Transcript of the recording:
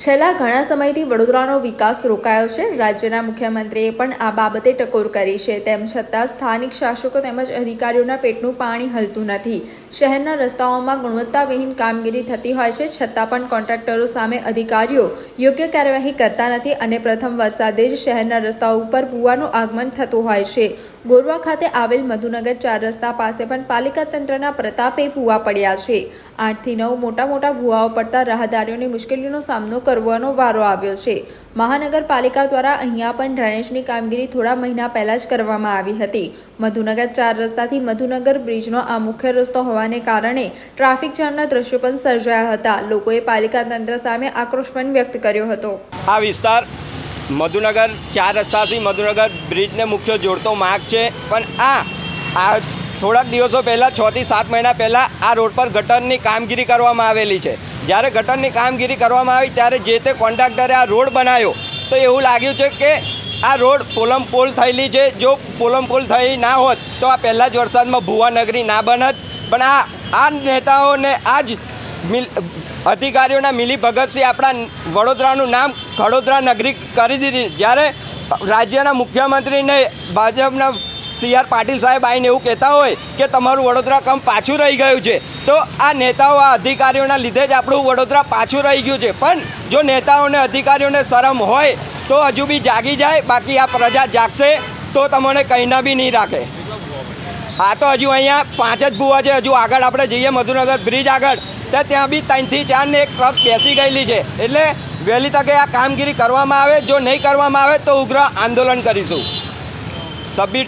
છેલ્લા ઘણા સમયથી વડોદરાનો વિકાસ રોકાયો છે। રાજ્યના મુખ્યમંત્રીએ પણ આ બાબતે ટકોર કરી છે। તેમ છતાં સ્થાનિક શાસકો તેમજ અધિકારીઓના પેટનું પાણી હલતું નથી। શહેરના રસ્તાઓમાં ગુણવત્તાવિહીન કામગીરી થતી હોય છે, છતાં પણ કોન્ટ્રાક્ટરો સામે અધિકારીઓ યોગ્ય કાર્યવાહી કરતા નથી અને પ્રથમ વરસાદે જ શહેરના રસ્તાઓ ઉપર ભૂવાનું આગમન થતું હોય છે। ગોરવા ખાતે આવેલ મધુનગર 4 રસ્તા પાસે પણ પાલિકા તંત્રના પ્રતાપે ભૂવા પડ્યા છે। 8 થી 9 મોટા ભૂવાઓ પડતા રાહદારીઓને મુશ્કેલીનો સામનો કરવાનો વારો આવ્યો છે। મહાનગરપાલિકા દ્વારા અહીંયા પણ ડ્રેનેજની કામગીરી થોડા મહિના પહેલા જ કરવામાં આવી હતી। મધુનગર 4 રસ્તાથી મધુનગર બ્રિજનો આ મુખ્ય રસ્તો હોવાને કારણે ટ્રાફિક જામના દ્રશ્યો પણ સર્જાયા હતા। લોકોએ પાલિકા તંત્ર સામે આક્રોશ પણ વ્યક્ત કર્યો હતો। આ વિસ્તાર મધુનગર 4 રસ્તાથી મધુનગર બ્રિજને મુખ્ય જોડતો માર્ગ છે, પણ આ થોડાક દિવસો પહેલાં 6 થી 7 મહિના પહેલાં આ રોડ પર ગટરની કામગીરી કરવામાં આવેલી છે। જ્યારે ગટરની કામગીરી કરવામાં આવી ત્યારે જે તે કોન્ટ્રાક્ટરે આ રોડ બનાવ્યો તો એવું લાગ્યું છે કે આ રોડ પોલમપોલ થયેલી છે। જો પોલમપોલ થઈ ના હોત તો આ પહેલાં જ વરસાદમાં ભૂવા નગરી ના બનત, પણ આ નેતાઓને આ જ અધિકારીઓના મિલીભગતથી આપણા વડોદરાનું નામ ખડોદરા નગરી કરી દીધી। જ્યારે રાજ્યના મુખ્યમંત્રીને ભાજપના CR પાટીલ સાહેબ આવીને એવું કહેતા હોય કે તમારું વડોદરા કામ પાછું રહી ગયું છે, તો આ નેતાઓ આ અધિકારીઓના લીધે જ આપણું વડોદરા પાછું રહી ગયું છે। પણ જો નેતાઓને અધિકારીઓને શરમ હોય તો હજુ બી જાગી જાય, બાકી આ પ્રજા જાગશે તો તમને કહીના બી નહીં રાખે। આ તો હજુ અહીંયા 5 જ ભૂવા છે। હજુ આગળ આપણે જઈએ મધુનગર બ્રિજ આગળ તો ત્યાં બી 3 થી 4 ને એક ટ્રક બેસી ગયેલી છે। એટલે વહેલી તકે આ કામગીરી કરવામાં આવે, જો નહીં કરવામાં આવે તો ઉગ્ર આંદોલન કરીશું। સબીર